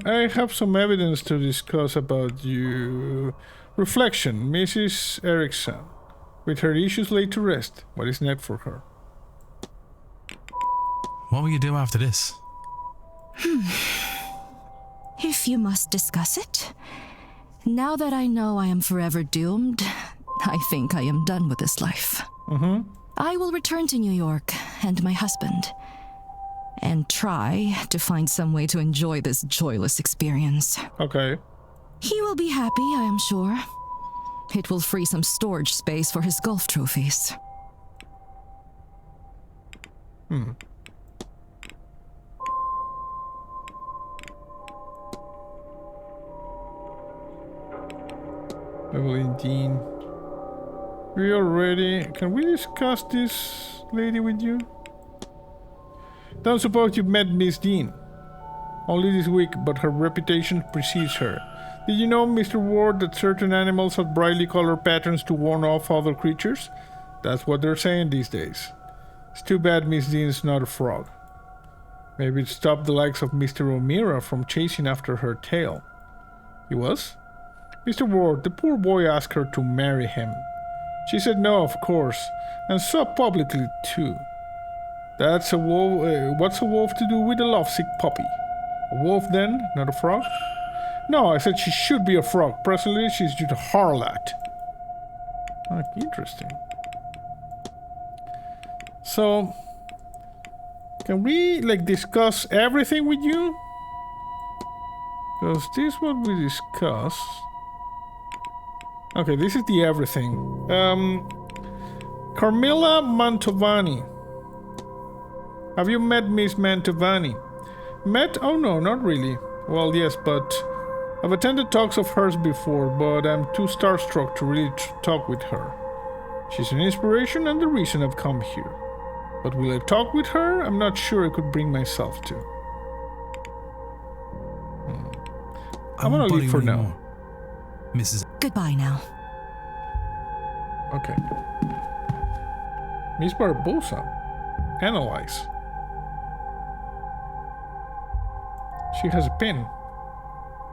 I have some evidence to discuss about you. Reflection, Mrs. Erickson. With her issues laid to rest, what is next for her? What will you do after this? If you must discuss it. Now that I know I am forever doomed, I think I am done with this life. I will return to New York and my husband, and try to find some way to enjoy this joyless experience. Okay. He will be happy, I am sure. It will free some storage space for his golf trophies. Evelyn Deane. We are ready. Can we discuss this lady with you? Don't suppose you've met Miss Deane. Only this week, but her reputation precedes her. Did you know, Mr. Ward, that certain animals have brightly colored patterns to warn off other creatures? That's what they're saying these days. It's too bad Miss Deane's not a frog. Maybe it stopped the likes of Mr. O'Meara from chasing after her tail. He was? Mr. Ward, the poor boy asked her to marry him. She said no, of course, and so publicly too. That's a wolf. What's a wolf to do with a lovesick puppy? A wolf then, not a frog? No, I said she should be a frog. Presently, she's just a harlot. Oh, interesting. So, can we discuss everything with you? Because this is what we discuss. Okay, this is the everything. Carmilla Mantovani. Have you met Miss Mantovani? Met? Oh no, not really. Well, yes, but I've attended talks of hers before, but I'm too starstruck to really talk with her. She's an inspiration and the reason I've come here. But will I talk with her? I'm not sure I could bring myself to. I'm gonna leave for now. Mrs. Goodbye now. Okay. Miss Barbosa. Analyze. She has a pin.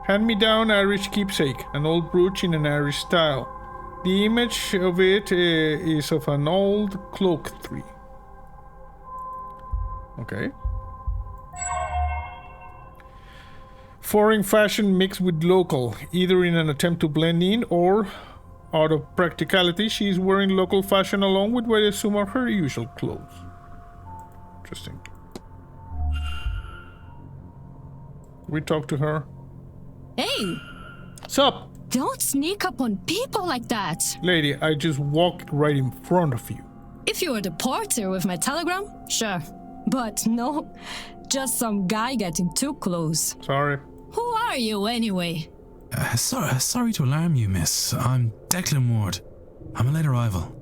Hand-me-down Irish keepsake, an old brooch in an Irish style. The image of it is of an old cloak tree. Okay. Foreign fashion mixed with local, either in an attempt to blend in or, out of practicality, she is wearing local fashion along with what I assume are her usual clothes. Interesting. We talk to her. Hey! What's up? Don't sneak up on people like that. Lady, I just walked right in front of you. If you were the porter with my telegram, sure. But no, just some guy getting too close. Sorry. Who are you anyway? Sorry to alarm you, miss. I'm Declan Ward. I'm a late arrival.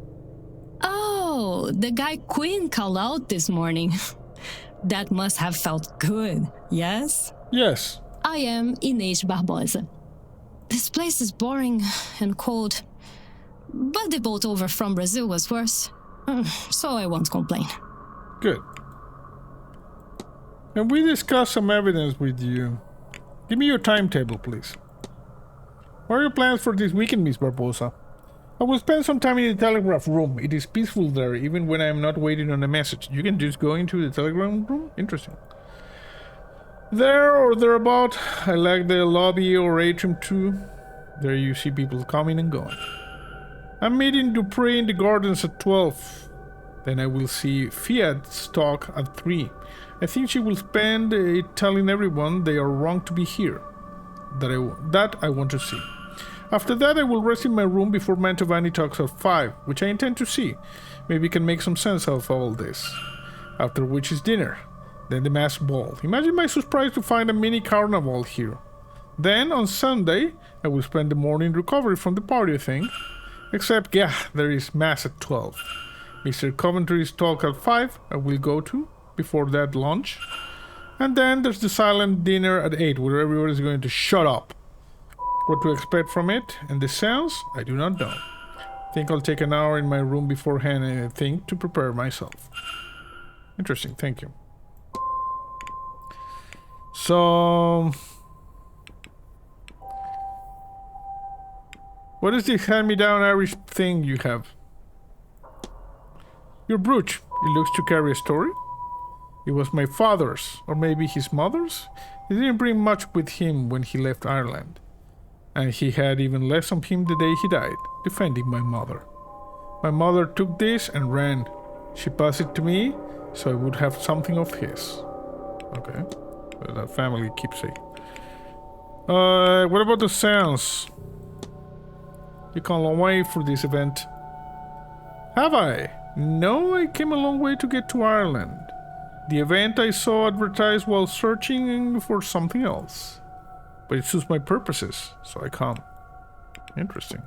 Oh, the guy Quinn called out this morning. That must have felt good, yes? Yes. I am Inês Barbosa. This place is boring and cold, but the boat over from Brazil was worse, so I won't complain. Good. Can we discuss some evidence with you? Give me your timetable, please. What are your plans for this weekend, Miss Barbosa? I will spend some time in the telegraph room. It is peaceful there, even when I am not waiting on a message. You can just go into the telegraph room? Interesting. There or thereabout, I like the lobby or atrium too. There you see people coming and going. I'm meeting Dupree in the gardens at 12. Then I will see Fiat's talk at 3. I think she will spend it telling everyone they are wrong to be here. That I want to see. After that, I will rest in my room before Mantovani talks at 5, which I intend to see. Maybe we can make some sense of all this. After which is dinner. Then the masked ball. Imagine my surprise to find a mini carnival here. Then, on Sunday, I will spend the morning recovery from the party, I think. Except, yeah, there is mass at 12. Mr. Coventry's talk at 5, I will go to. Before that, lunch. And then there's the silent dinner at 8, where everyone is going to shut up. What to expect from it, and the seance, I do not know. I think I'll take an hour in my room beforehand and I think to prepare myself. Interesting, thank you. So, What is this hand-me-down Irish thing you have? Your brooch. It looks to carry a story. It was my father's, or maybe his mother's. He didn't bring much with him when he left Ireland. And he had even less on him the day he died, defending my mother. My mother took this and ran. She passed it to me, so I would have something of his. Okay. That family keepsake. What about the seance? You come a long way for this event. Have I? No, I came a long way to get to Ireland. The event I saw advertised while searching for something else. But it suits my purposes, so I come. Interesting.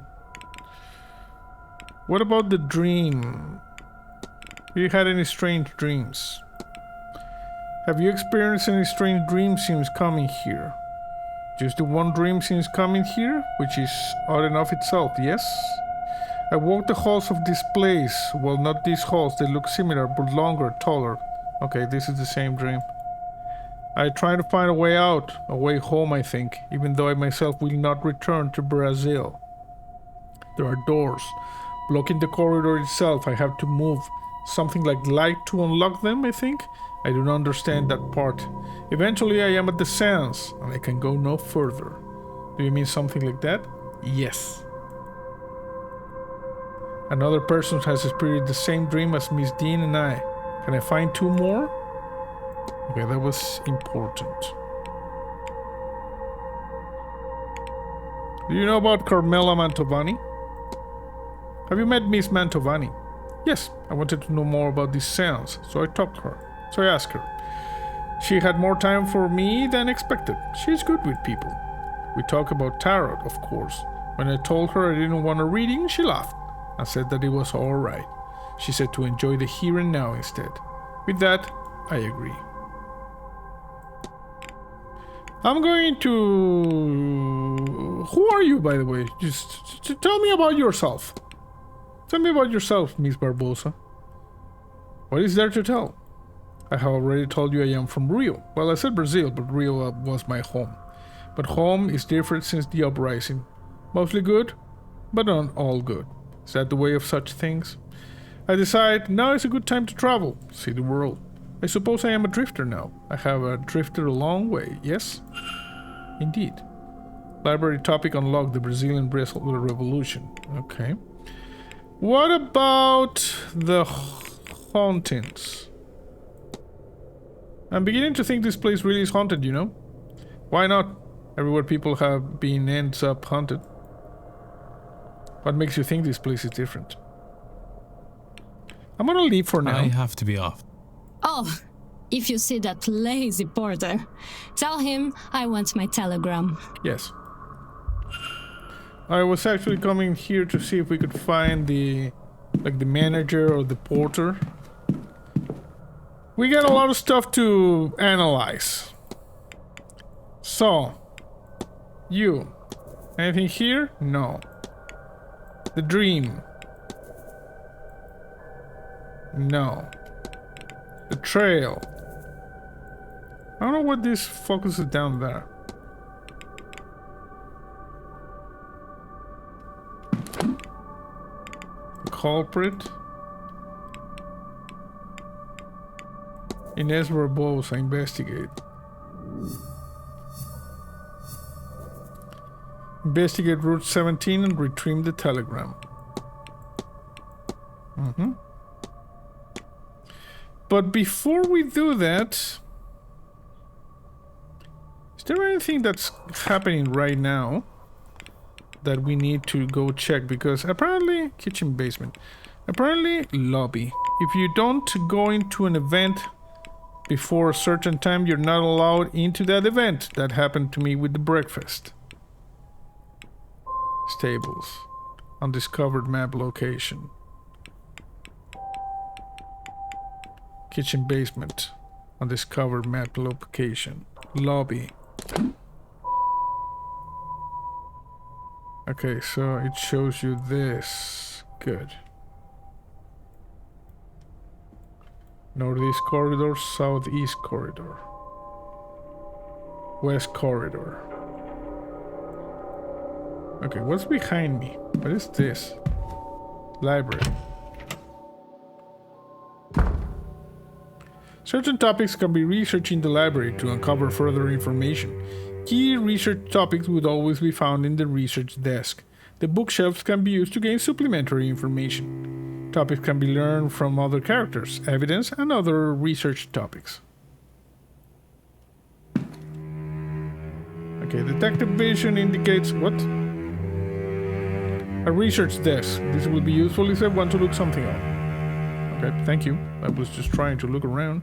What about the dream? Have you had any strange dreams? Have you experienced any strange dreams since coming here? Just the one dream since coming here, which is odd enough itself, yes? I walked the halls of this place. Well, not these halls, they look similar, but longer, taller. Okay, this is the same dream. I try to find a way out, a way home, I think, even though I myself will not return to Brazil. There are doors blocking the corridor itself. I have to move something like light to unlock them, I think. I do not understand that part. Eventually I am at the seance, and I can go no further. Do you mean something like that? Yes. Another person has experienced the same dream as Miss Deane and I. Can I find two more? Okay, that was important. Do you know about Carmela Mantovani? Have you met Miss Mantovani? Yes, I wanted to know more about this seance, so I talked to her. So I asked her. She had more time for me than expected. She's good with people. We talked about tarot, of course. When I told her I didn't want a reading, she laughed and said that it was alright. She said to enjoy the here and now instead. With that, I agree. I'm going to... Who are you, by the way? Just tell me about yourself. Tell me about yourself, Miss Barbosa. What is there to tell? I have already told you I am from Rio. Well, I said Brazil, but Rio was my home. But home is different since the uprising. Mostly good, but not all good. Is that the way of such things? I decide now is a good time to travel, see the world. I suppose I am a drifter now. I have drifted a long way, yes? Indeed. Library topic unlocked, the Brazilian Revolution. Okay. What about the hauntings? I'm beginning to think this place really is haunted, you know? Why not? Everywhere people have been ends up haunted. What makes you think this place is different? I'm gonna leave for now. I have to be off. Oh, if you see that lazy porter, tell him I want my telegram. Yes. I was actually coming here to see if we could find the manager or the porter. We got a lot of stuff to analyze. So, you. Anything here? No. The dream. No. The trail. I don't know what this focuses down there. The culprit. Inez Barbosa, investigate. Investigate Route 17 and retrieve the telegram. But before we do that, is there anything that's happening right now that we need to go check? Because apparently, kitchen basement. Apparently, lobby. If you don't go into an event before a certain time, you're not allowed into that event. That happened to me with the breakfast. Stables. Undiscovered map location. Kitchen basement. Undiscovered map location. Lobby. Okay, so it shows you this. Good. Northeast corridor, southeast corridor. West corridor. Okay, what's behind me? What is this? Library. Certain topics can be researched in the library to uncover further information. Key research topics would always be found in the research desk. The bookshelves can be used to gain supplementary information. Topics can be learned from other characters, evidence, and other research topics. Okay, detective vision indicates what? A research desk. This will be useful if I want to look something up. Okay, thank you. I was just trying to look around.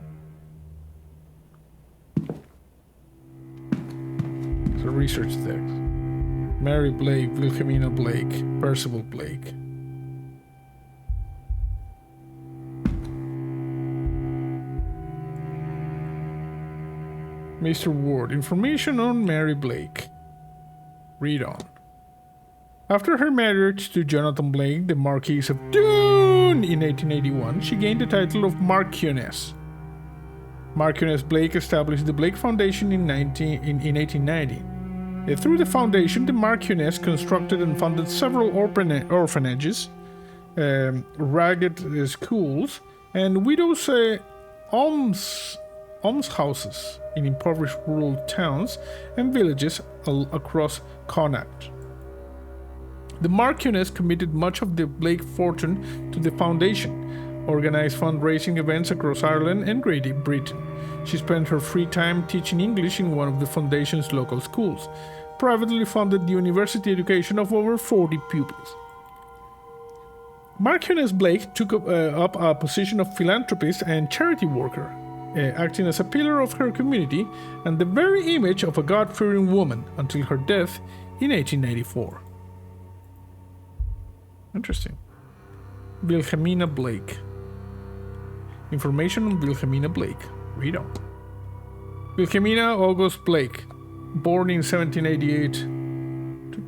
It's a research desk. Mary Blake, Wilhelmina Blake, Percival Blake. Mr. Ward, information on Mary Blake. Read on. After her marriage to Jonathan Blake, the Marquis of Dune, in 1881, she gained the title of Marchioness. Marchioness Blake established the Blake Foundation in 1890. Through the foundation, the Marchioness constructed and funded several orphanages, ragged schools, and widows' almshouses in impoverished rural towns and villages across Connaught. The Marchioness committed much of the Blake fortune to the foundation, organized fundraising events across Ireland and Great Britain. She spent her free time teaching English in one of the foundation's local schools, privately funded the university education of over 40 pupils. Marchioness Blake took up a position of philanthropist and charity worker, acting as a pillar of her community and the very image of a God-fearing woman until her death in 1894. Interesting. Wilhelmina Blake. Information on Wilhelmina Blake. Read on. Wilhelmina August Blake, born in 1788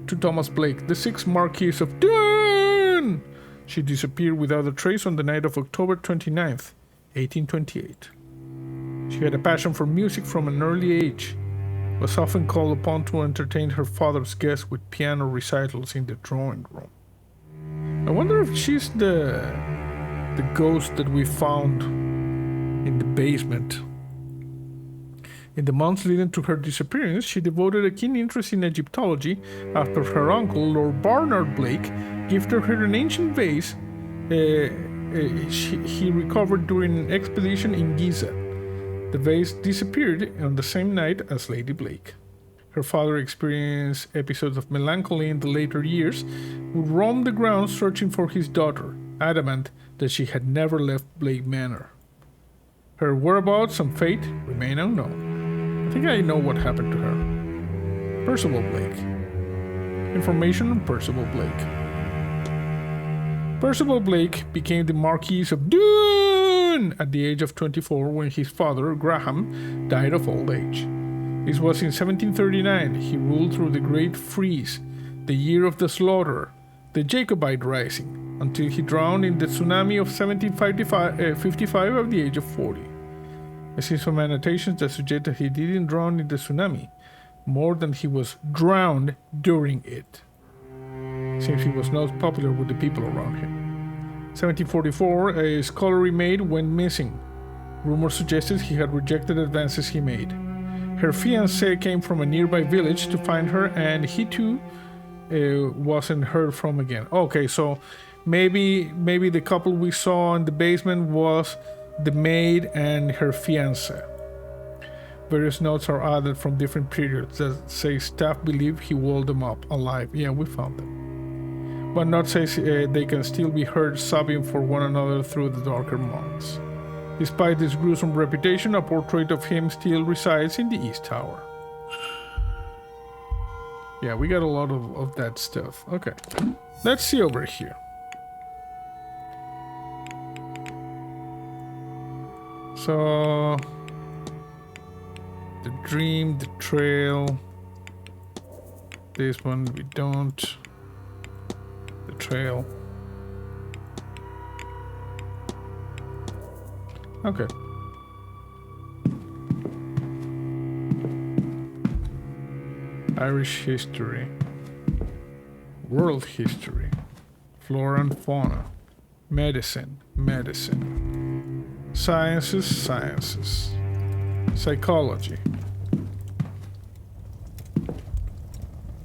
to Thomas Blake, the 6th Marquis of Dune. She disappeared without a trace on the night of October 29th, 1828. She had a passion for music from an early age, was often called upon to entertain her father's guests with piano recitals in the drawing room. I wonder if she's the ghost that we found in the basement. In the months leading to her disappearance, she devoted a keen interest in Egyptology after her uncle, Lord Barnard Blake, gifted her an ancient vase he recovered during an expedition in Giza. The vase disappeared on the same night as Lady Blake. Her father experienced episodes of melancholy in the later years, would roam the grounds searching for his daughter, adamant that she had never left Blake Manor. Her whereabouts and fate remain unknown. I think I know what happened to her. Percival Blake. Information on Percival Blake. Percival Blake became the Marquis of Dune at the age of 24 when his father, Graham, died of old age. This was in 1739. He ruled through the Great Freeze, the year of the slaughter, the Jacobite Rising, until he drowned in the tsunami of 1755 at the age of 40. I see some annotations that suggest that he didn't drown in the tsunami, more than he was drowned during it. Seems he was not popular with the people around him. 1744, a scullery maid went missing. Rumors suggested he had rejected advances he made. Her fiancé came from a nearby village to find her, and he too wasn't heard from again. Okay, so maybe the couple we saw in the basement was the maid and her fiancé. Various notes are added from different periods that say staff believe he walled them up alive. Yeah, we found them. One note says they can still be heard sobbing for one another through the darker months. Despite this gruesome reputation, a portrait of him still resides in the East Tower. Yeah, we got a lot of that stuff. Okay, let's see over here. So, the dream, the trail. This one we don't. The trail. Okay. Irish history. World history. Flora and fauna. Medicine. Sciences. Psychology.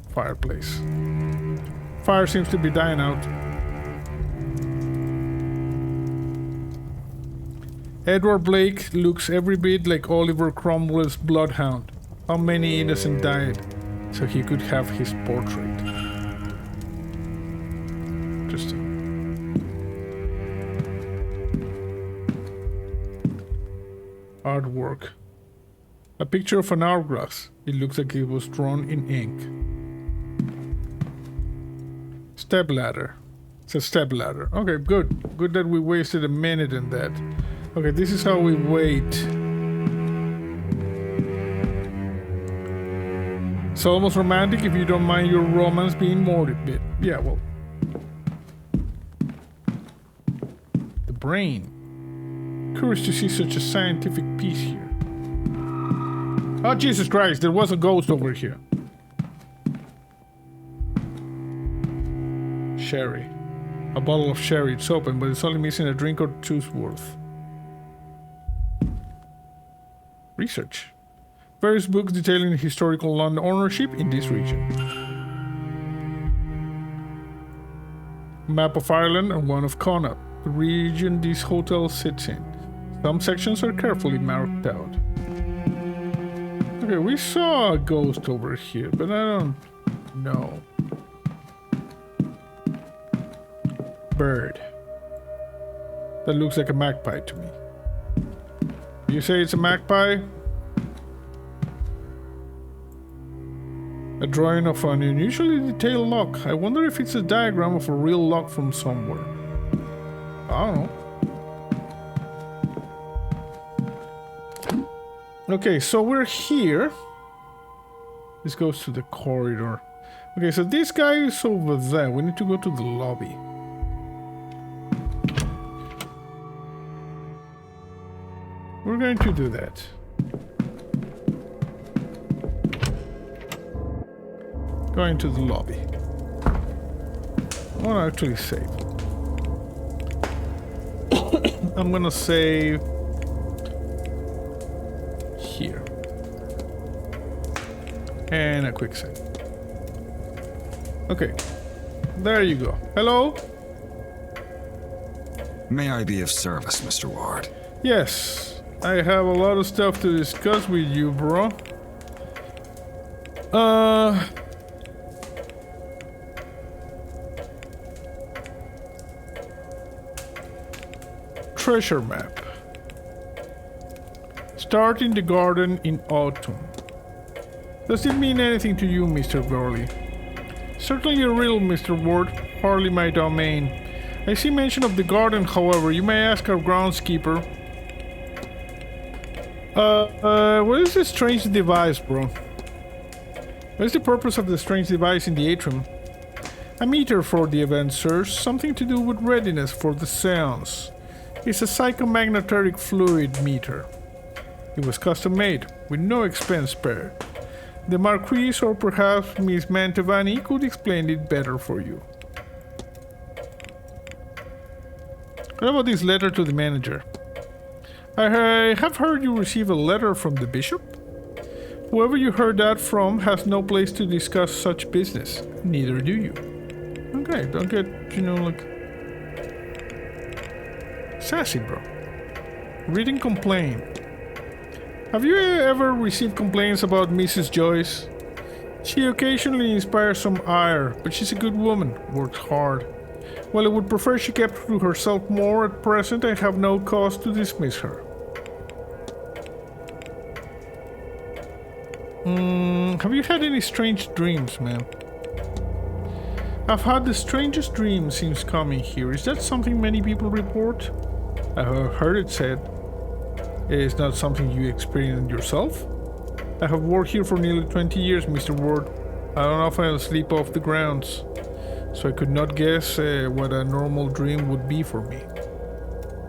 Fireplace. Fire seems to be dying out. Edward Blake looks every bit like Oliver Cromwell's bloodhound. How many innocent died so he could have his portrait? Interesting. Artwork. A picture of an hourglass. It looks like it was drawn in ink. Stepladder. It's a stepladder. Okay, good. Good that we wasted a minute in that. Okay, this is how we wait. It's almost romantic if you don't mind your romance being morbid. Yeah, well. The brain. Curious to see such a scientific piece here. Oh, Jesus Christ, there was a ghost over here. Sherry. A bottle of sherry. It's open, but it's only missing a drink or two's worth. Research. Various books detailing historical land ownership in this region. Map of Ireland and one of Connaught, the region this hotel sits in. Some sections are carefully marked out. Okay, we saw a ghost over here, but I don't know. Bird. That looks like a magpie to me. You say it's a magpie? A drawing of an unusually detailed lock. I wonder if it's a diagram of a real lock from somewhere. I don't know. Okay, so we're here. This goes to the corridor. Okay, so this guy is over there. We need to go to the lobby. We're going to do that. Going to the lobby. I want to actually save. I'm gonna save here. And a quick save. Okay. There you go. Hello? May I be of service, Mr. Ward? Yes. I have a lot of stuff to discuss with you, bro. Treasure map. Start in the garden in autumn. Does it mean anything to you, Mr. Gurley? Certainly a riddle, Mr. Ward. Hardly my domain. I see mention of the garden, however. You may ask our groundskeeper. What is this strange device, bro? What is the purpose of the strange device in the atrium? A meter for the event, sirs. Something to do with readiness for the seance. It's a psychomagnetic fluid meter. It was custom made, with no expense spared. The Marquise or perhaps Miss Mantovani could explain it better for you. What about this letter to the manager? I have heard you receive a letter from the bishop? Whoever you heard that from has no place to discuss such business. Neither do you. Okay, don't get, you know, like... sassy, bro. Reading complaint. Have you ever received complaints about Mrs. Joyce? She occasionally inspires some ire, but she's a good woman, works hard. While I would prefer she kept to herself more at present, I have no cause to dismiss her. Have you had any strange dreams, man? I've had the strangest dream since coming here. Is that something many people report? I have heard it said. It's not something you experienced yourself? I have worked here for nearly 20 years, Mr. Ward. I don't often sleep off the grounds, so I could not guess what a normal dream would be for me.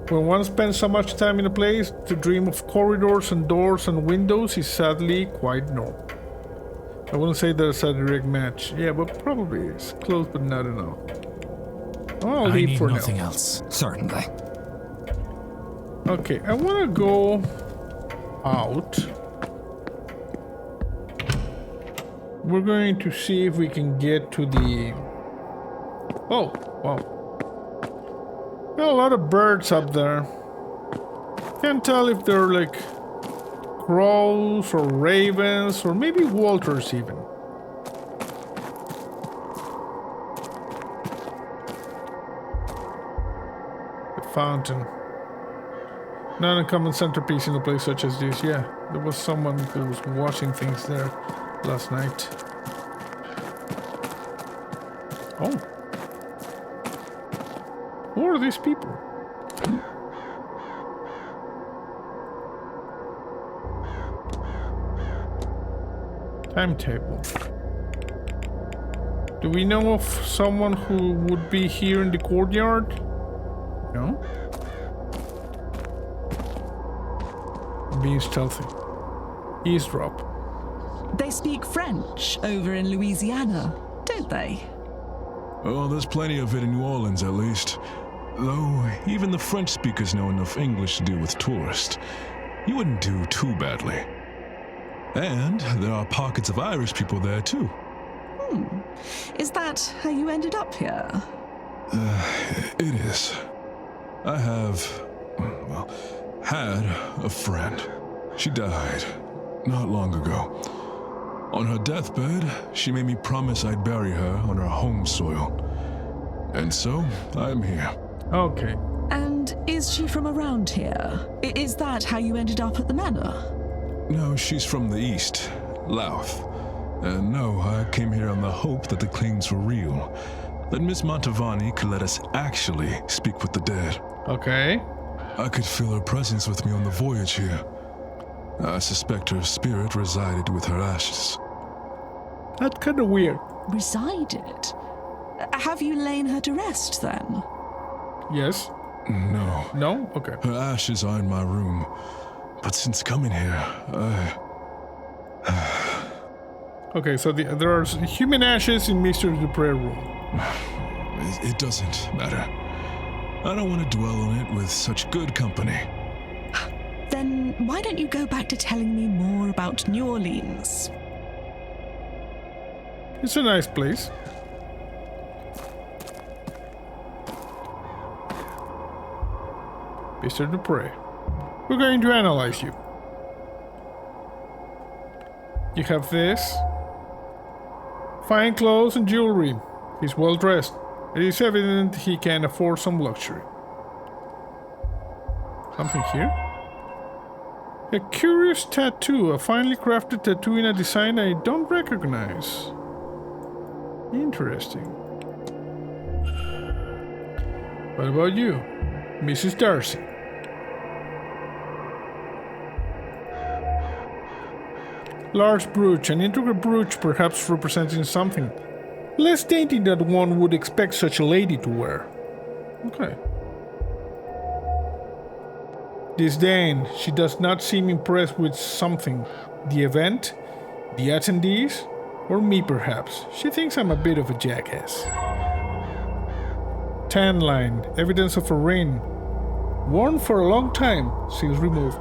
When one spends so much time in a place, to dream of corridors and doors and windows is sadly quite normal. I wouldn't say there's a direct match. Yeah, but probably it's close, but not enough. I'll I leave need for nothing now. else. Certainly. Okay, I want to go out. We're going to see if we can get to the... Oh, wow. There are a lot of birds up there. Can't tell if they're like crows or ravens or maybe vultures even. The fountain. Not a common centerpiece in a place such as this. Yeah, there was someone who was washing things there last night. Oh. Who are these people? Timetable. Do we know of someone who would be here in the courtyard? No? Being stealthy. Eavesdrop. They speak French over in Louisiana, don't they? Oh, there's plenty of it in New Orleans, at least. Though, even the French speakers know enough English to deal with tourists. You wouldn't do too badly. And there are pockets of Irish people there, too. Is that how you ended up here? It is. I have, well, had a friend. She died not long ago. On her deathbed, she made me promise I'd bury her on her home soil. And so, I'm here. Okay. And is she from around here? Is that how you ended up at the manor? No, she's from the east, Louth. And no, I came here on the hope that the claims were real. That Miss Montavani could let us actually speak with the dead. Okay. I could feel her presence with me on the voyage here. I suspect her spirit resided with her ashes. That's kind of weird. Resided? Have you lain her to rest, then? Yes. No. No? Okay. Her ashes are in my room. But since coming here, Okay, so there are human ashes in Mr. Dupree room. It doesn't matter. I don't want to dwell on it with such good company. Then why don't you go back to telling me more about New Orleans? It's a nice place. Mr. Dupree, we're going to analyze you. You have this. Fine clothes and jewelry. He's well dressed. It is evident he can afford some luxury. Something here? A curious tattoo, a finely crafted tattoo in a design I don't recognize. Interesting. What about you, Mrs. Darcy? Large brooch, an intricate brooch perhaps representing something less dainty than one would expect such a lady to wear. Okay. Disdain. She does not seem impressed with something. The event, the attendees, or me perhaps. She thinks I'm a bit of a jackass. Tan line. Evidence of a ring. Worn for a long time. Since removed.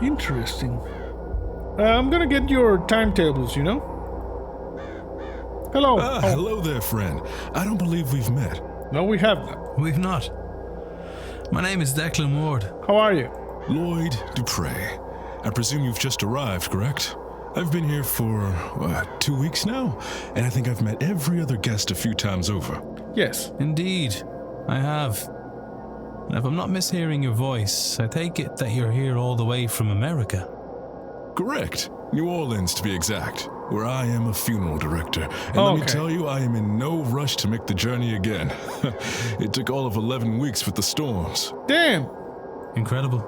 Interesting. I'm gonna get your timetables, you know? Hello. Hello there, friend. I don't believe we've met. No, we have not. We've not. My name is Declan Ward. How are you? Lloyd Dupree. I presume you've just arrived, correct? I've been here for, 2 weeks now? And I think I've met every other guest a few times over. Yes. Indeed, I have. And if I'm not mishearing your voice, I take it that you're here all the way from America. Correct. New Orleans, to be exact, where I am a funeral director. And Oh, let me okay. tell you, I am in no rush to make the journey again. It took all of 11 weeks with the storms. Damn. Incredible.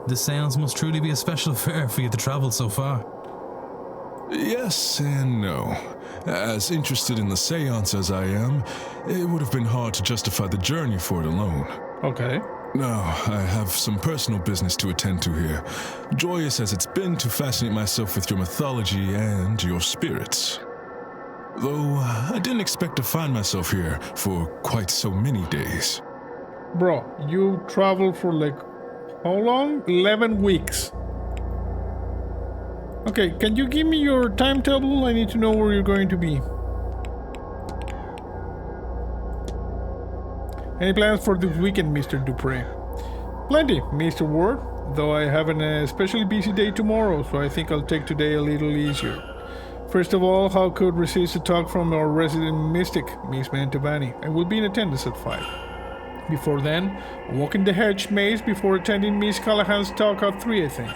This seance must truly be a special affair for you to travel so far. Yes and no. As interested in the seance as I am, it would have been hard to justify the journey for it alone. Okay. Now, I have some personal business to attend to here. Joyous as it's been to fascinate myself with your mythology and your spirits. Though, I didn't expect to find myself here for quite so many days. Bro, you traveled for like, how long? 11 weeks. Okay, can you give me your timetable? I need to know where you're going to be. Any plans for this weekend, Mr. Dupree? Plenty, Mr. Ward, though I have an especially busy day tomorrow, so I think I'll take today a little easier. First of all, how could resist a talk from our resident mystic, Miss Mantovani? I will be in attendance at 5. Before then, I'll walk in the Hedge maze before attending Miss Callahan's talk at 3, I think.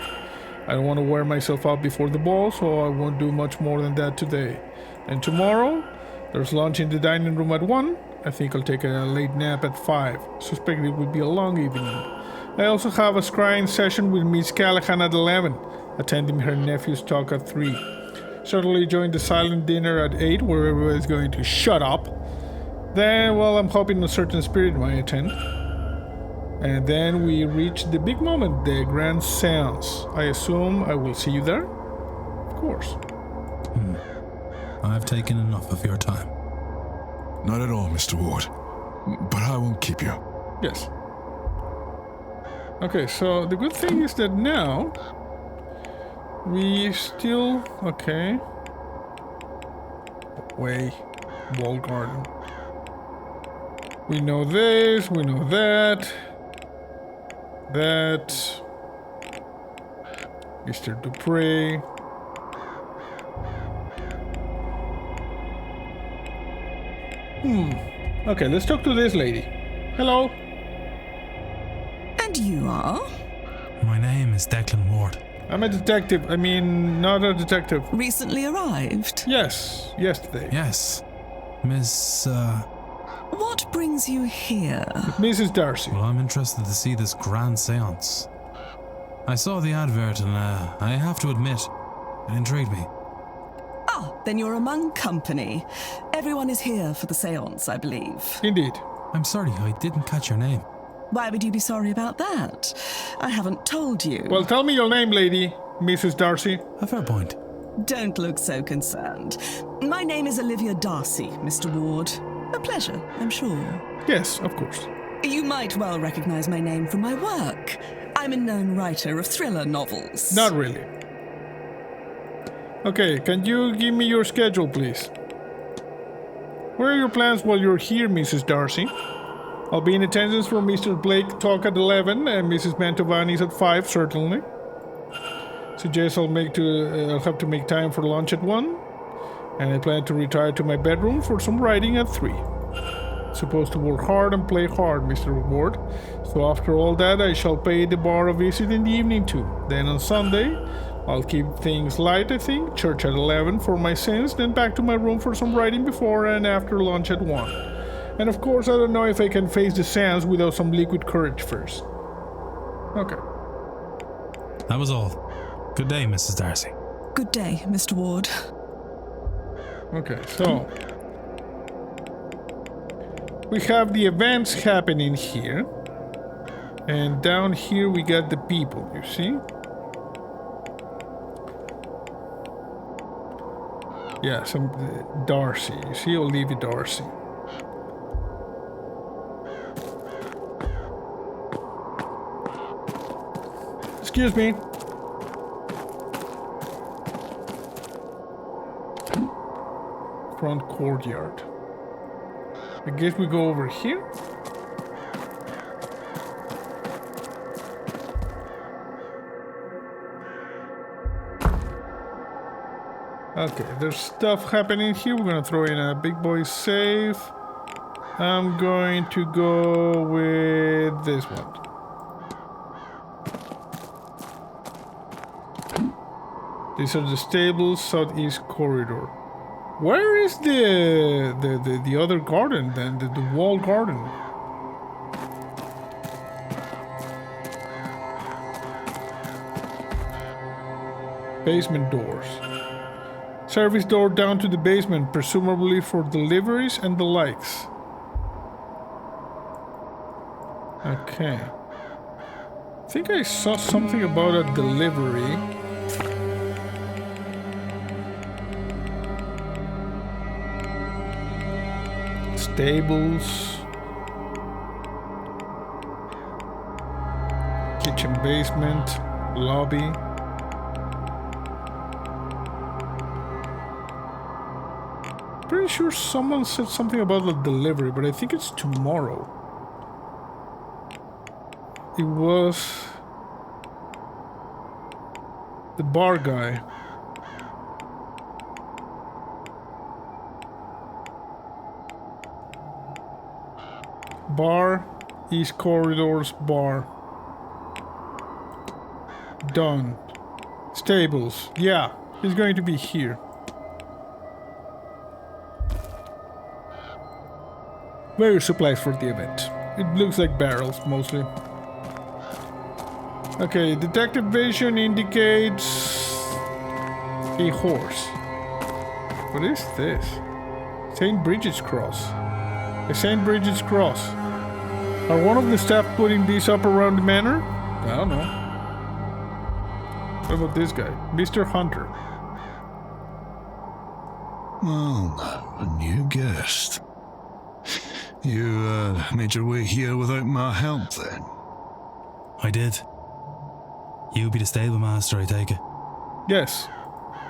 I don't want to wear myself out before the ball, so I won't do much more than that today. And tomorrow, there's lunch in the dining room at 1. I think I'll take a late nap at 5. Suspect it will be a long evening. I also have a scrying session with Miss Callahan at 11, attending her nephew's talk at 3. Certainly join the silent dinner at 8, where everybody's going to shut up. Then, well, I'm hoping a certain spirit might attend. And then we reach the big moment, the grand seance. I assume I will see you there? Of course. I've taken enough of your time. Not at all, Mr. Ward. But I won't keep you. Yes. Okay, so the good thing is that now we still... Okay. Way. Wall garden. We know this, we know that. That. Mr. Dupree. Okay, let's talk to this lady. Hello. And you are? My name is Declan Ward. I'm a detective. I mean, not a detective. Recently arrived? Yes, yesterday. Yes. Miss, What brings you here? Mrs. Darcy. Well, I'm interested to see this grand seance. I saw the advert and, I have to admit, it intrigued me. Ah, then you're among company. Everyone is here for the seance, I believe. Indeed. I'm sorry, I didn't catch your name. Why would you be sorry about that? I haven't told you. Well, tell me your name, lady. Mrs. Darcy. A fair point. Don't look so concerned. My name is Olivia Darcy, Mr. Ward. A pleasure, I'm sure. Yes, of course. You might well recognize my name from my work. I'm a known writer of thriller novels. Not really. Okay, can you give me your schedule, please? What are your plans while you're here, Mrs. Darcy? I'll be in attendance for Mr. Blake talk at 11 and Mrs. Mantovani's at 5, certainly. Suggest I'll have to make time for lunch at 1. And I plan to retire to my bedroom for some writing at 3. Supposed to work hard and play hard, Mr. Ward. So after all that, I shall pay the bar a visit in the evening too. Then on Sunday, I'll keep things light, I think. Church at 11 for my sins, then back to my room for some writing before and after lunch at 1. And of course, I don't know if I can face the seance without some liquid courage first. Okay. That was all. Good day, Mrs. Darcy. Good day, Mr. Ward. Okay, so we have the events happening here, and down here we got the people, you see? Yeah, some Darcy, you see, Olivia Darcy. Excuse me. Front courtyard. I guess we go over here. Okay, there's stuff happening here. We're gonna throw in a big boy safe. I'm going to go with this one. These are the stables, southeast corridor. Where is the other garden then? The wall garden? Basement doors. Service door down to the basement, presumably for deliveries and the likes. Okay. I think I saw something about a delivery. Stables. Kitchen basement. Lobby. Pretty sure someone said something about the delivery, but I think it's tomorrow. It was the bar guy. Bar, East Corridors bar. Done. Stables. Yeah, he's going to be here. Where are your supplies for the event? It looks like barrels, mostly. Okay, detective vision indicates a horse. What is this? St. Bridget's Cross. A St. Bridget's Cross. Are one of the staff putting these up around the manor? I don't know. What about this guy? Mr. Hunter. Well, a new guest. You made your way here without my help then? I did. You be the stable master, I take it. Yes.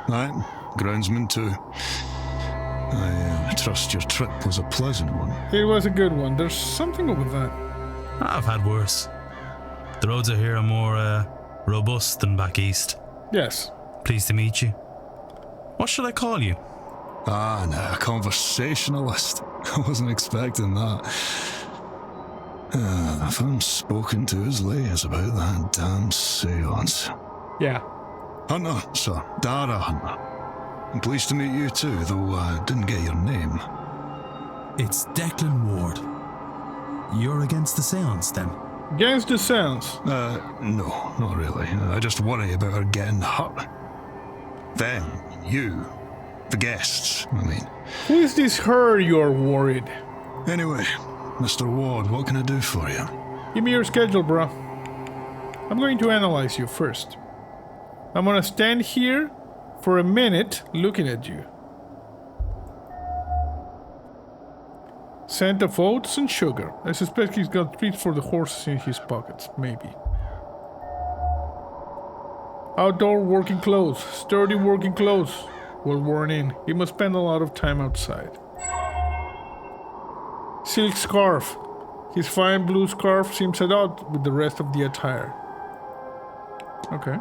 Right, groundsman too. I trust your trip was a pleasant one. It was a good one. There's something up with that. I've had worse. The roads out here are more robust than back east. Yes. Pleased to meet you. What should I call you? Ah, no, a conversationalist. I wasn't expecting that. If I'm spoken to as late as about that damn seance. Yeah. Hunter, sir. Dara Hunter. I'm pleased to meet you too, though I didn't get your name. It's Declan Ward. You're against the seance, then? Against the seance? No, not really. I just worry about her getting hurt. Them, you, the guests, I mean. Who is this her you're worried? Anyway, Mr. Ward, what can I do for you? Give me your schedule, bro. I'm going to analyze you first. I'm gonna stand here for a minute looking at you. Scent of oats and sugar. I suspect he's got treats for the horses in his pockets, maybe. Outdoor working clothes. Sturdy working clothes. Well worn in. He must spend a lot of time outside. Silk scarf. His fine blue scarf seems at odds with the rest of the attire. Okay.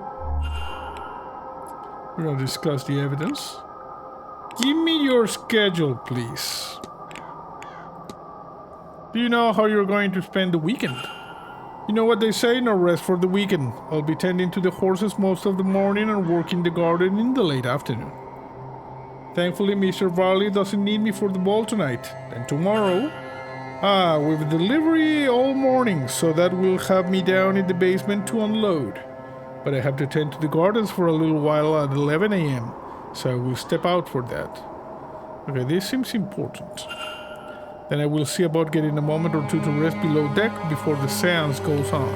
We're gonna discuss the evidence. Give me your schedule, please. Do you know how you're going to spend the weekend? You know what they say, no rest for the weekend. I'll be tending to the horses most of the morning and working the garden in the late afternoon. Thankfully, Mr. Varley doesn't need me for the ball tonight. And tomorrow... we've a delivery all morning, so that will have me down in the basement to unload. But I have to tend to the gardens for a little while at 11 a.m., so I will step out for that. Okay, this seems important. Then I will see about getting a moment or two to rest below deck before the seance goes on.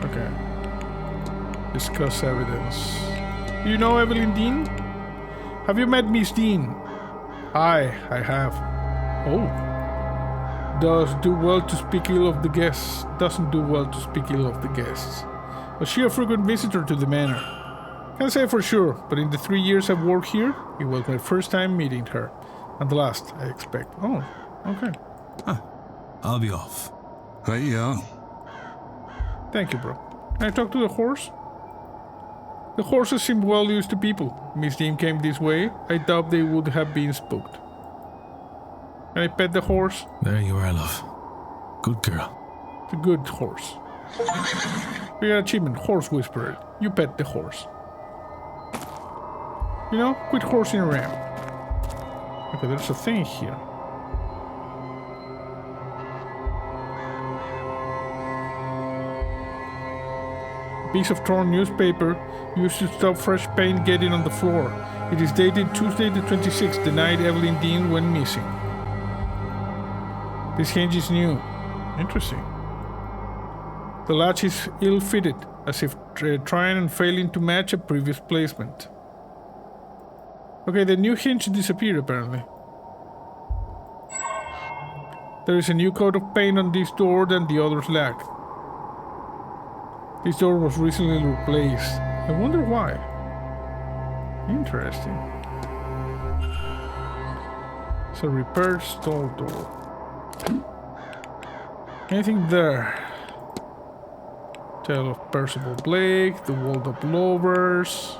Okay. Discuss evidence. Do you know Evelyn Deane? Have you met Miss Deane? I have. Oh. Doesn't do well to speak ill of the guests. Was she a frequent visitor to the manor? Can't say for sure, but in the 3 years I've worked here, it was my first time meeting her. And the last, I expect. Oh, okay. I'll be off. Right, yeah. Thank you, bro. Can I talk to the horse? The horses seemed well used to people. Miss Deane came this way. I doubt they would have been spooked. Can I pet the horse? There you are, love. Good girl. It's a good horse. We got achievement, horse whisperer. You pet the horse. You know, quit horsing around. Okay, there's a thing here. A piece of torn newspaper used to stop fresh paint getting on the floor. It is dated Tuesday the 26th, the night Evelyn Deane went missing. This hinge is new. Interesting. The latch is ill-fitted, as if trying and failing to match a previous placement. Okay, the new hinge disappeared apparently. There is a new coat of paint on this door than the others lacked. This door was recently replaced. I wonder why. Interesting. It's a repaired stall door. Anything there? Tale of Percival Blake, the walled-up lovers.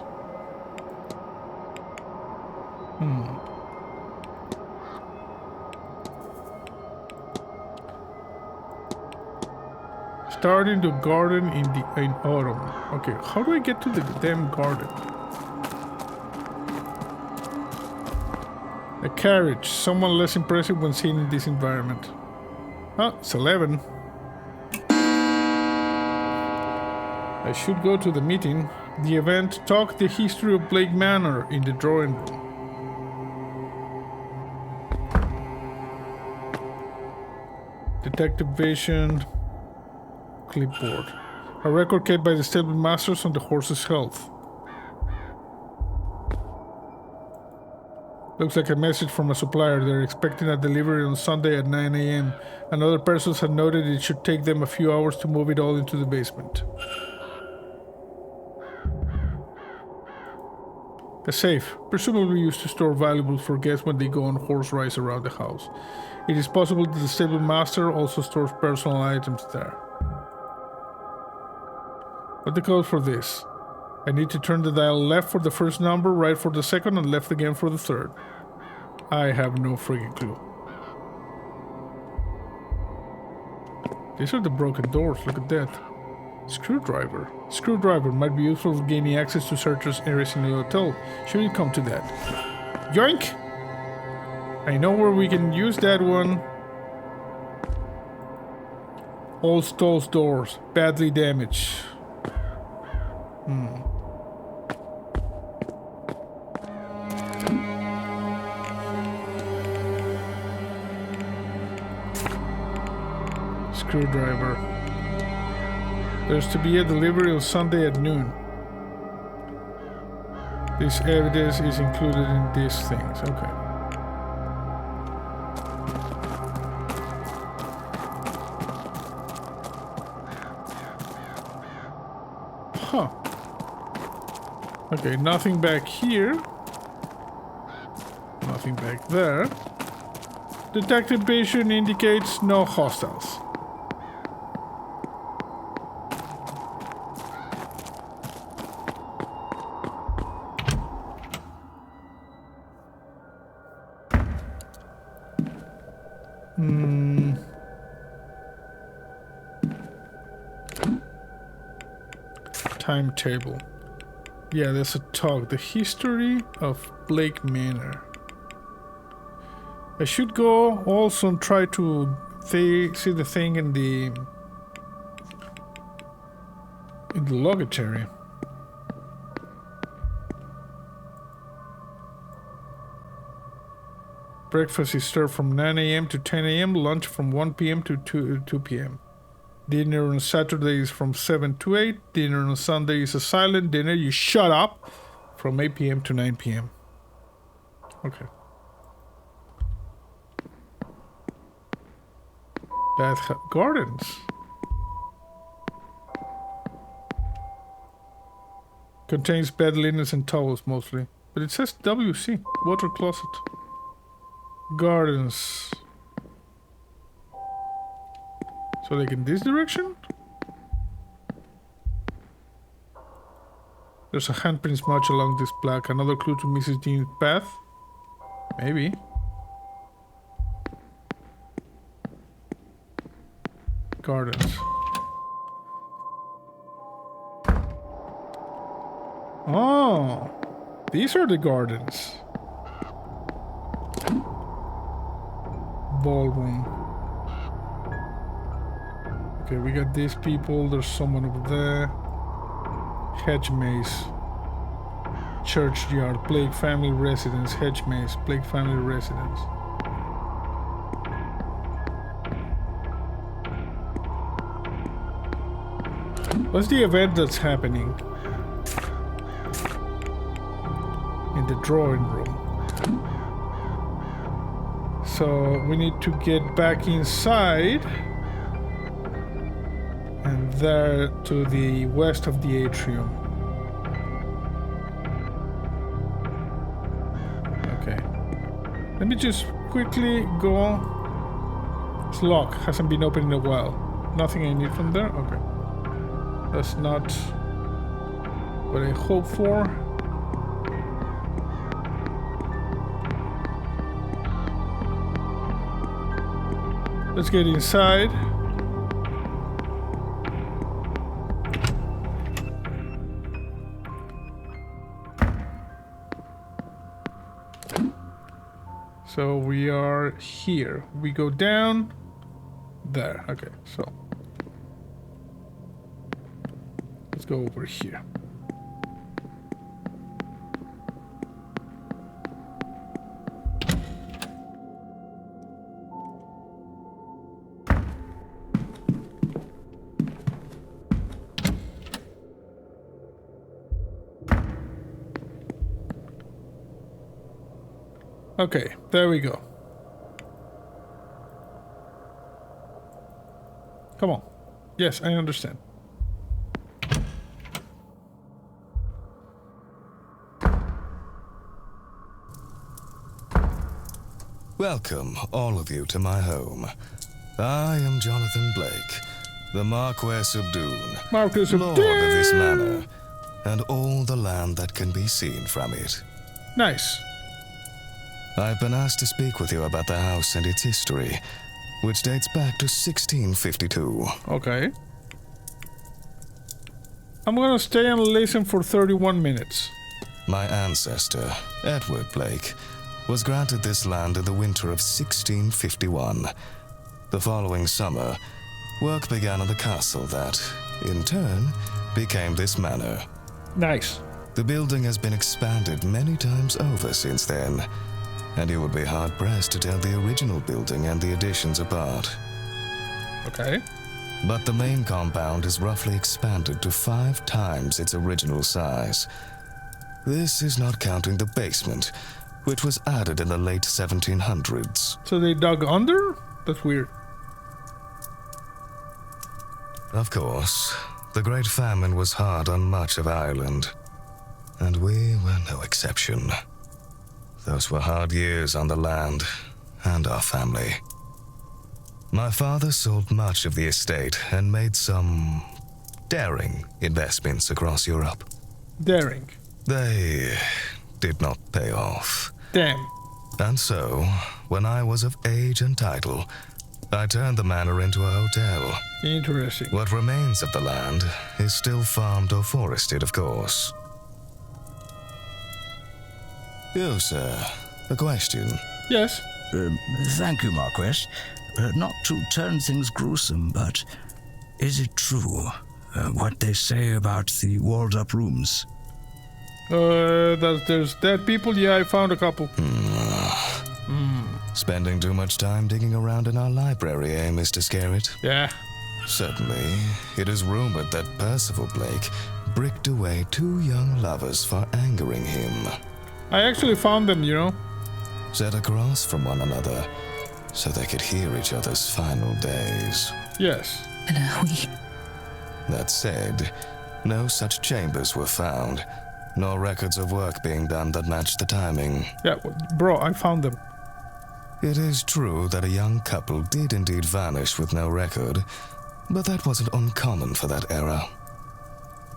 Starting the garden in autumn. Okay, how do I get to the damn garden? A carriage. Someone less impressive when seen in this environment. Oh, it's 11. I should go to the meeting. The event talk the history of Blake Manor in the drawing room. Detective vision. Clipboard. A record kept by the stable masters on the horse's health. Looks like a message from a supplier. They're expecting a delivery on Sunday at 9 a.m. and other persons had noted it should take them a few hours to move it all into the basement. A safe, presumably used to store valuables for guests when they go on horse rides around the house. It is possible that the stable master also stores personal items there. What's the code for this? I need to turn the dial left for the first number, right for the second, and left again for the third. I have no freaking clue. These are the broken doors, look at that. Screwdriver. Screwdriver might be useful for gaining access to certain areas in the hotel, should it come to that. Yoink! I know where we can use that one. All stalls doors, badly damaged. Screwdriver. There's to be a delivery on Sunday at noon. This evidence is included in these things. Okay. Huh. Okay, nothing back here. Nothing back there. Detective vision indicates no hostiles. Timetable. Yeah, there's a talk. The history of Blake Manor. I should go also and try to see the thing in the luggage area. Breakfast is served from 9 a.m. to 10 a.m. Lunch from 1 p.m. to 2 p.m. Dinner on Saturday is from 7 to 8. Dinner on Sunday is a silent dinner. You shut up. From 8 p.m. to 9 p.m. Okay. Gardens. Contains bed linens and towels mostly. But it says WC. Water closet. Gardens. So like in this direction? There's a handprint smudge along this plaque. Another clue to Mrs. Deane's path? Maybe. Gardens. Oh! These are the gardens. Ballroom. Okay, we got these people. There's someone over there. Hedge maze. Churchyard. Blake family residence. Hedge maze. Blake family residence. What's the event that's happening? In the drawing room. So we need to get back inside. And there to the west of the atrium. Okay. Let me just quickly go on. It's locked. Hasn't been opened in a while. Nothing I need from there? Okay. That's not what I hope for. Let's get inside. So we are here. We go down there. Okay, so let's go over here. Okay, there we go. Come on. Yes, I understand. Welcome, all of you, to my home. I am Jonathan Blake, the Marquess of Doon, Marquess of Lord Doon. of this manor, and all the land that can be seen from it. Nice. I've been asked to speak with you about the house and its history, which dates back to 1652. Okay. I'm gonna stay and listen for 31 minutes. My ancestor, Edward Blake, was granted this land in the winter of 1651. The following summer, work began on the castle that, in turn, became this manor. Nice. The building has been expanded many times over since then, and you would be hard-pressed to tell the original building and the additions apart. Okay. But the main compound is roughly expanded to 5 times its original size. This is not counting the basement, which was added in the late 1700s. So they dug under? That's weird. Of course, the Great Famine was hard on much of Ireland, and we were no exception. Those were hard years on the land and our family. My father sold much of the estate and made some daring investments across Europe. Daring. They did not pay off. Damn. And so, when I was of age and title, I turned the manor into a hotel. Interesting. What remains of the land is still farmed or forested, of course. You, sir, a question. Yes. Thank you, Marquess. Not to turn things gruesome, but is it true what they say about the walled-up rooms? That there's dead people? Yeah, I found a couple. Spending too much time digging around in our library, eh, Mr. Scarrett? Yeah. Certainly. It is rumored that Percival Blake bricked away 2 young lovers for angering him. I actually found them, you know. Set across from one another so they could hear each other's final days. Yes. That said, no such chambers were found, nor records of work being done that matched the timing. Yeah, bro, I found them. It is true that a young couple did indeed vanish with no record, but that wasn't uncommon for that era.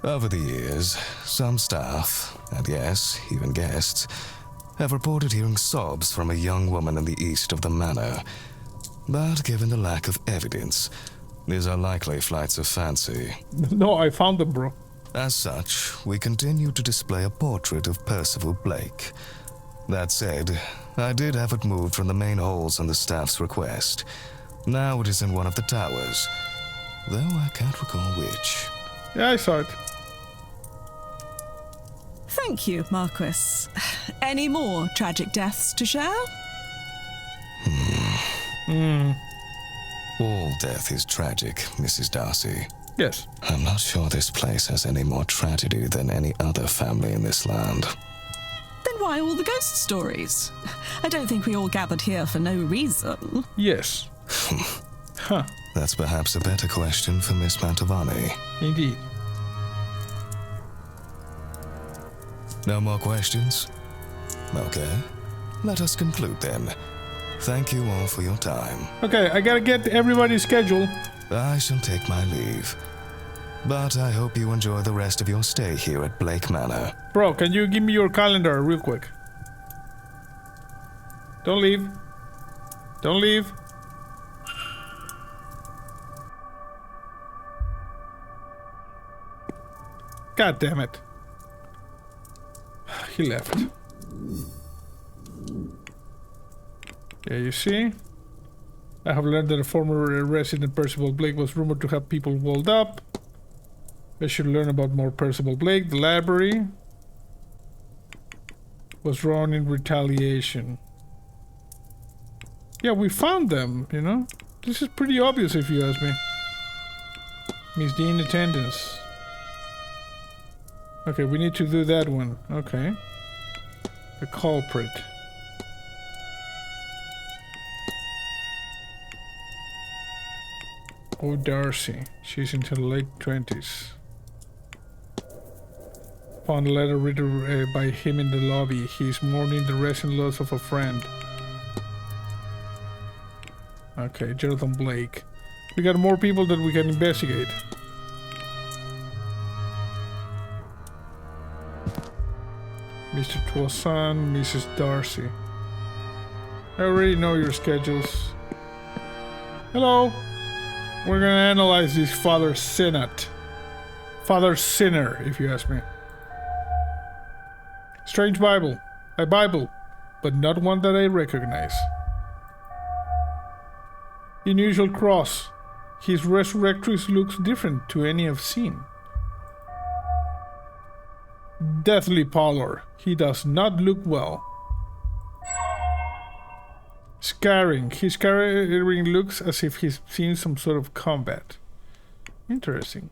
Over the years, some staff, and yes, even guests, have reported hearing sobs from a young woman in the east of the manor. But given the lack of evidence, these are likely flights of fancy. No, I found them, bro. As such, we continue to display a portrait of Percival Blake. That said, I did have it moved from the main halls on the staff's request. Now it is in one of the towers, though I can't recall which. Yeah, I saw it. Thank you, Marquess. Any more tragic deaths to share? All death is tragic, Mrs. Darcy. Yes. I'm not sure this place has any more tragedy than any other family in this land. Then why all the ghost stories? I don't think we all gathered here for no reason. Yes. Huh. That's perhaps a better question for Miss Mantovani. Indeed. No more questions? Okay. Let us conclude then. Thank you all for your time. Okay, I gotta get everybody's schedule. I shall take my leave. But I hope you enjoy the rest of your stay here at Blake Manor. Bro, can you give me your calendar real quick? Don't leave. Don't leave. God damn it. He left. Yeah, you see? I have learned that a former resident Percival Blake was rumored to have people walled up. I should learn about more Percival Blake. The library was run in retaliation. Yeah, we found them, you know? This is pretty obvious if you ask me. Miss Deane attendance. Okay, we need to do that one. Okay. The culprit. Oh, Darcy. She's into the late 20s. Found a letter written by him in the lobby. He's mourning the recent loss of a friend. Okay, Jonathan Blake. We got more people that we can investigate. Mr. Toussaint, Mrs. Darcy. I already know your schedules. Hello. We're gonna analyze this Father Sinner, if you ask me. Strange Bible. A Bible, but not one that I recognize. Unusual cross. His resurrectress looks different to any I've seen. Deathly pallor. He does not look well. Scarring. His scarring looks as if he's seen some sort of combat. Interesting.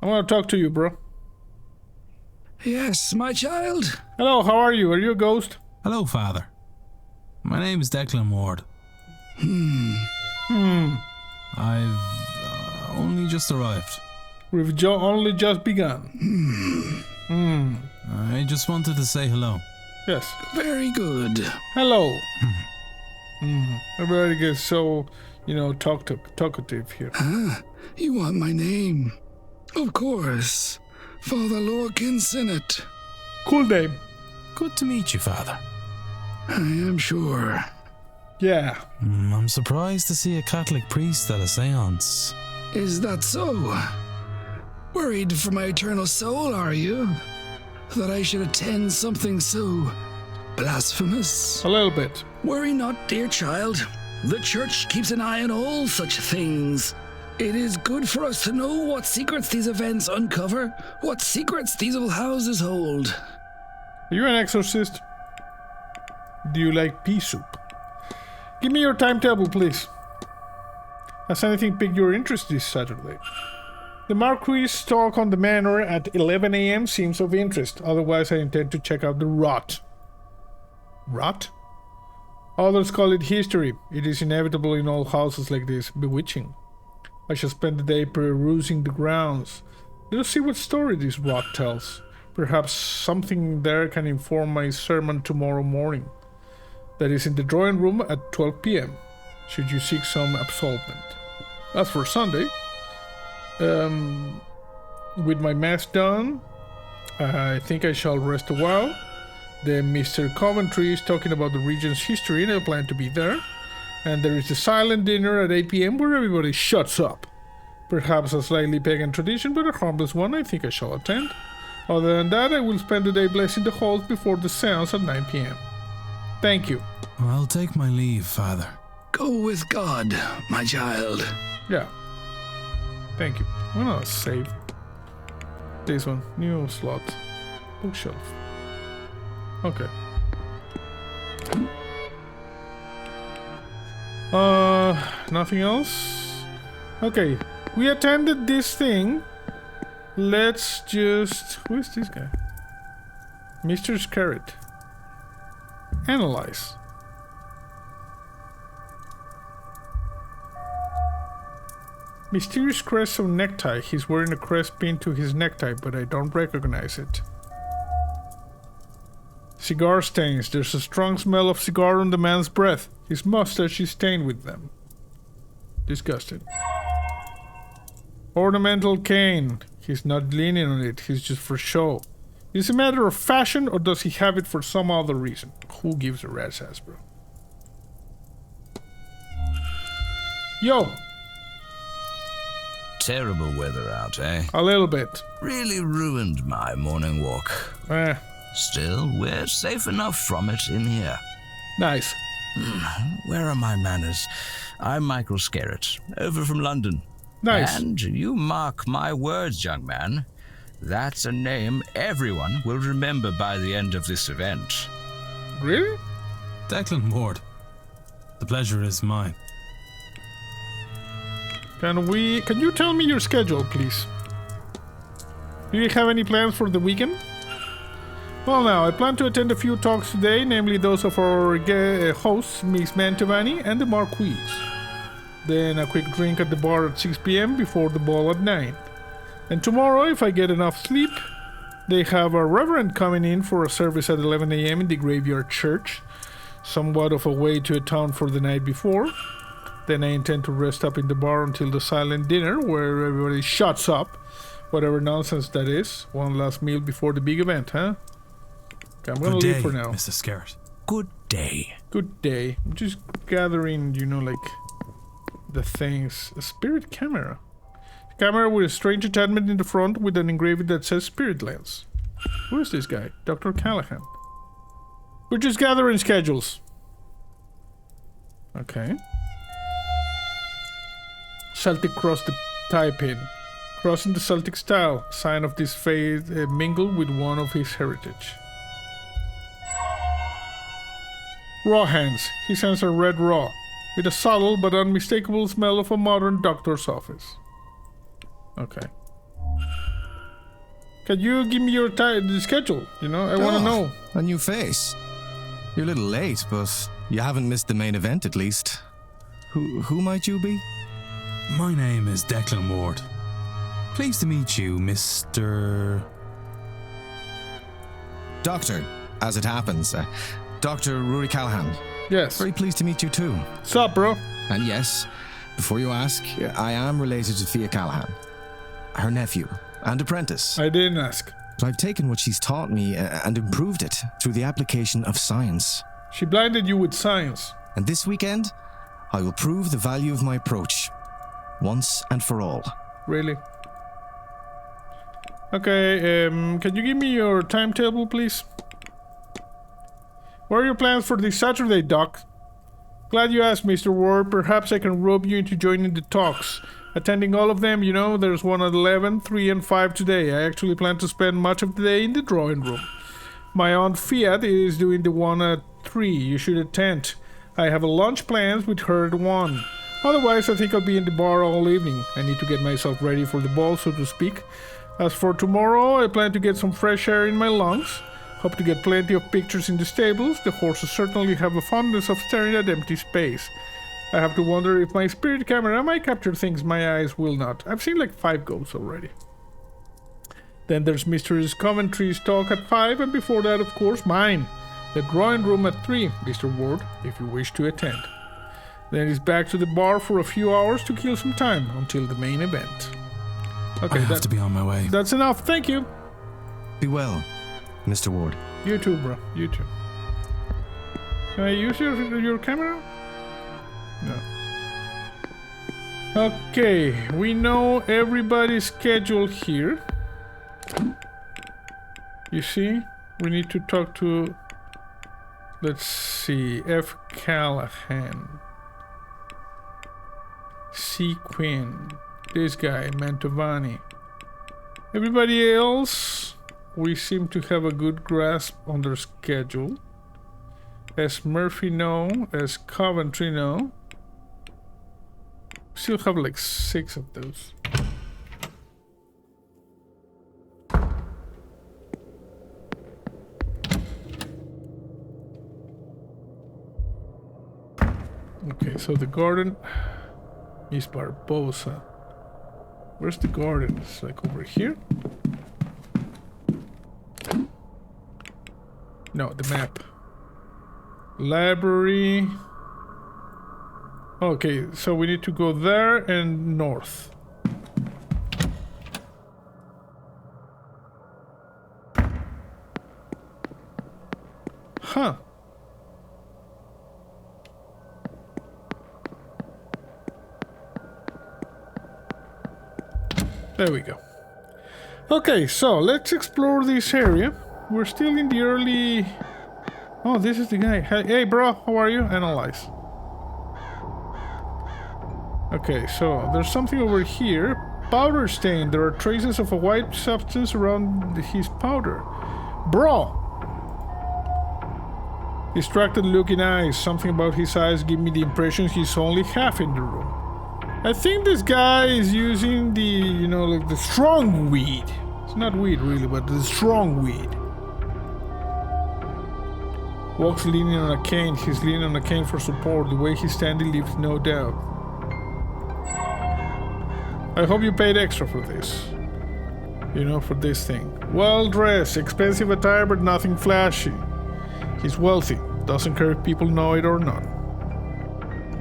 I want to talk to you, bro. Yes, my child. Hello, how are you? Are you a ghost? Hello, Father. My name is Declan Ward. I've only just arrived. We've only just begun. I just wanted to say hello. Yes. Very good. Hello. Everybody gets so, you know, talkative here. You want my name? Of course. Father Lorcan Sinnott. Cool name. Good to meet you, Father. I am sure. Yeah. I'm surprised to see a Catholic priest at a seance. Is that so? Worried for my eternal soul, are you? That I should attend something so blasphemous? A little bit. Worry not, dear child. The church keeps an eye on all such things. It is good for us to know what secrets these events uncover, what secrets these old houses hold. Are you an exorcist? Do you like pea soup? Give me your timetable, please. Has anything piqued your interest this Saturday? The Marquis' talk on the manor at 11 a.m. seems of interest. Otherwise, I intend to check out the rot. Rot? Others call it history. It is inevitable in all houses like this. Bewitching. I shall spend the day perusing the grounds. Let us see what story this rot tells. Perhaps something there can inform my sermon tomorrow morning. That is in the drawing room at 12 p.m. Should you seek some absolvement. As for Sunday, with my mass done, I think I shall rest a while. Then Mr. Coventry is talking about the region's history and I plan to be there. And there is the silent dinner at 8 p.m. where everybody shuts up. Perhaps a slightly pagan tradition, but a harmless one I think I shall attend. Other than that, I will spend the day blessing the halls before the seance at 9 p.m. Thank you. I'll take my leave, Father. Go with God, my child. Yeah. Thank you. I'm gonna save this one. New slot. Bookshelf. Okay. Nothing else? Okay, we attended this thing. Let's just... Who is this guy? Mr. Scarrett. Analyze. Mysterious crest of necktie. He's wearing a crest pinned to his necktie, but I don't recognize it. Cigar stains. There's a strong smell of cigar on the man's breath. His mustache is stained with them. Disgusting. Ornamental cane. He's not leaning on it. He's just for show. Is it a matter of fashion, or does he have it for some other reason? Who gives a rat's ass, bro? Yo! Terrible weather out, eh? A little bit. Really ruined my morning walk. Still, we're safe enough from it in here. Nice. Where are my manners? I'm Michael Scarrett, over from London. Nice. And you mark my words, young man. That's a name everyone will remember by the end of this event. Really? Declan Ward. The pleasure is mine. Can you tell me your schedule, please? Do you have any plans for the weekend? Well, now, I plan to attend a few talks today, namely those of our hosts, Miss Mantovani and the Marquise. Then a quick drink at the bar at 6 p.m. before the ball at 9. And tomorrow, if I get enough sleep, they have a reverend coming in for a service at 11 a.m. in the graveyard church, somewhat of a way to atone for the night before. Then I intend to rest up in the bar until the silent dinner, where everybody shuts up, whatever nonsense that is. One last meal before the big event, huh? Okay, I'm gonna leave for now. Mr. Scarrett. Good day. Good day. I'm just gathering, like the things. A spirit camera. A camera with a strange attachment in the front with an engraving that says Spirit Lens. Who is this guy? Dr. Callahan. We're just gathering schedules. Okay. Celtic cross the tie pin. Crossing the Celtic style. Sign of this faith mingled with one of his heritage. Raw hands. His hands are red raw, with a subtle but unmistakable smell of a modern doctor's office. Okay. Can you give me your the schedule? I want to know. A new face. You're a little late, but you haven't missed the main event at least. Who might you be? My name is Declan Ward. Pleased to meet you, Mr... Doctor, as it happens. Dr. Rory Callahan. Yes. Very pleased to meet you too. Sup, bro? And yes, before you ask, I am related to Thea Callahan. Her nephew and apprentice. I didn't ask. But I've taken what she's taught me and improved it through the application of science. She blinded you with science. And this weekend, I will prove the value of my approach. Once and for all. Really? Okay, can you give me your timetable, please? What are your plans for this Saturday, Doc? Glad you asked, Mr. Ward. Perhaps I can rope you into joining the talks. Attending all of them, there's one at 11, 3, and 5 today. I actually plan to spend much of the day in the drawing room. My Aunt Fiat is doing the one at 3. You should attend. I have a lunch plans with her at 1. Otherwise, I think I'll be in the bar all evening. I need to get myself ready for the ball, so to speak. As for tomorrow, I plan to get some fresh air in my lungs. Hope to get plenty of pictures in the stables. The horses certainly have a fondness of staring at empty space. I have to wonder if my spirit camera might capture things my eyes will not. I've seen like 5 goats already. Then there's Mr. Coventry's talk at 5, and before that, of course, mine. The drawing room at 3, Mr. Ward, if you wish to attend. Then he's back to the bar for a few hours to kill some time until the main event. Okay, I have to be on my way. That's enough, thank you. Be well, Mr. Ward. You too, bro. You too. Can I use your camera? No. Okay, we know everybody's schedule here. You see? We need to talk to... Let's see. F. Callahan. C. Quinn. This guy, Mantovani. Everybody else, we seem to have a good grasp on their schedule. S. Murphy, no. S. Coventry, no. still have like 6 of those. Okay, so the garden is Barbosa. Where's the garden? It's like over here? No, the map. Library. Okay, so we need to go there and north. Huh. There we go. Okay, so let's explore this area. We're still in the early... Oh, this is the guy. Hey, bro, how are you? Analyze. Okay, so there's something over here. Powder stain. There are traces of a white substance around his powder. Bro! Distracted looking eyes. Something about his eyes give me the impression he's only half in the room. I think this guy is using the, you know, like the strong weed. It's not weed really, but the strong weed. Walks leaning on a cane. He's leaning on a cane for support. The way he's standing leaves no doubt. I hope you paid extra for this. You know, for this thing. Well dressed, expensive attire, but nothing flashy. He's wealthy. Doesn't care if people know it or not.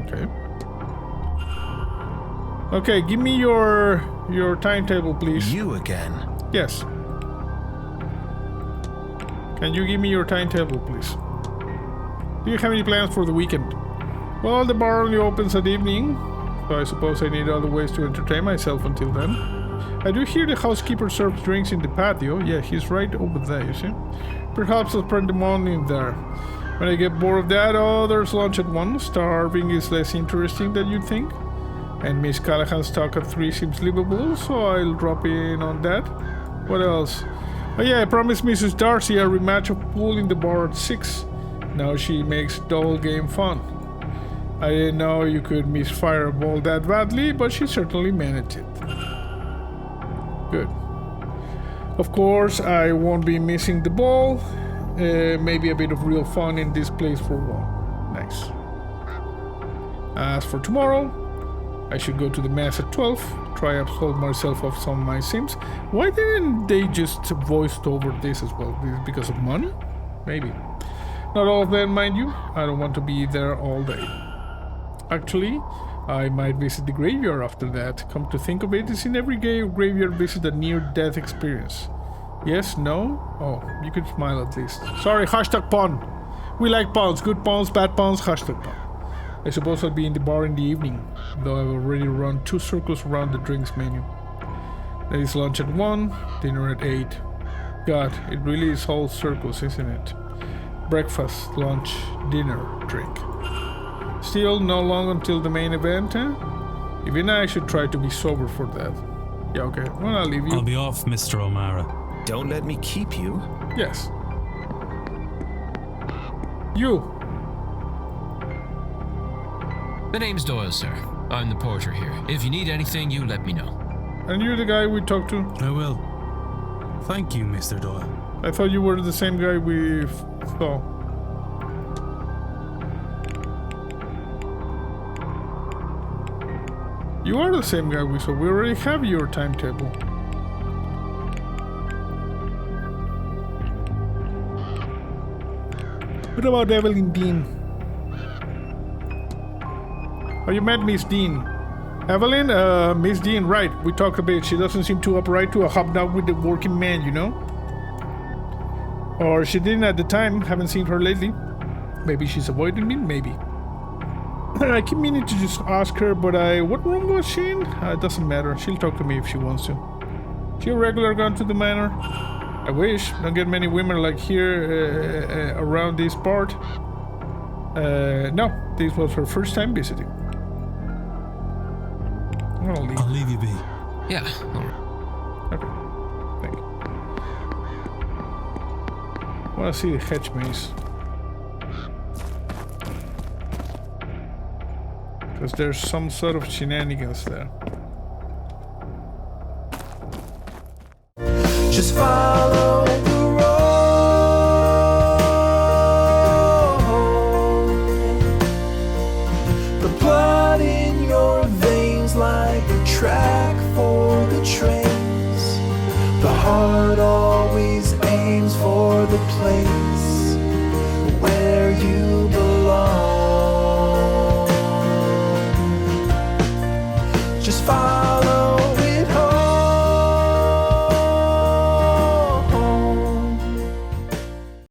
Okay. Okay, give me your timetable, please. You again? Yes. Can you give me your timetable, please? Do you have any plans for the weekend? Well, the bar only opens at evening, so I suppose I need other ways to entertain myself until then. I do hear the housekeeper serves drinks in the patio. Yeah, he's right over there, you see. Perhaps I'll spend the morning there. When I get bored of that, oh, there's lunch at 1. Starving is less interesting than you'd think. And Miss Callahan's talk at 3 seems livable, so I'll drop in on that. What else? Oh yeah, I promised Mrs. Darcy a rematch of pool in the bar at 6. Now she makes double game fun. I didn't know you could misfire a ball that badly, but she certainly managed it. Good. Of course, I won't be missing the ball. Maybe a bit of real fun in this place for one. Nice. As for tomorrow, I should go to the mass at 12, try absolve myself of some of my sins. Why didn't they just voice over this as well? Because of money? Maybe. Not all of them, mind you. I don't want to be there all day. Actually, I might visit the graveyard after that. Come to think of it, it's in every gay graveyard visit a near-death experience. Yes? No? Oh, you could smile at least. Sorry, hashtag pun. We like puns. Good puns, bad puns, hashtag pun. I suppose I'll be in the bar in the evening, though I've already run 2 circles around the drinks menu. There is lunch at 1, dinner at 8. God, it really is all circles, isn't it? Breakfast, lunch, dinner, drink. Still, no long until the main event, eh? Even I should try to be sober for that. Yeah, okay. Well, I'll leave you. I'll be off, Mr. O'Mara. Don't let me keep you. Yes. You. The name's Doyle, sir. I'm the porter here. If you need anything, you let me know. And you're the guy we talked to? I will. Thank you, Mr. Doyle. I thought you were the same guy we saw. You are the same guy we saw. We already have your timetable. What about Evelyn Deane? Oh, you met Miss Deane. Evelyn? Miss Deane, right. We talked a bit. She doesn't seem too upright to a hobnob with the working man, you know? Or she didn't at the time. Haven't seen her lately. Maybe she's avoiding me? Maybe. I keep meaning to just ask her, but what room was she in? It doesn't matter. She'll talk to me if she wants to. She a regular gone to the manor? I wish. Don't get many women like here around this part. No, this was her first time visiting. I'll leave you be. Yeah. Okay. Thank you. I want to see the Hedge maze. Because there's some sort of shenanigans there. Just follow the road. The blood in your veins like a track for the trains. The heart of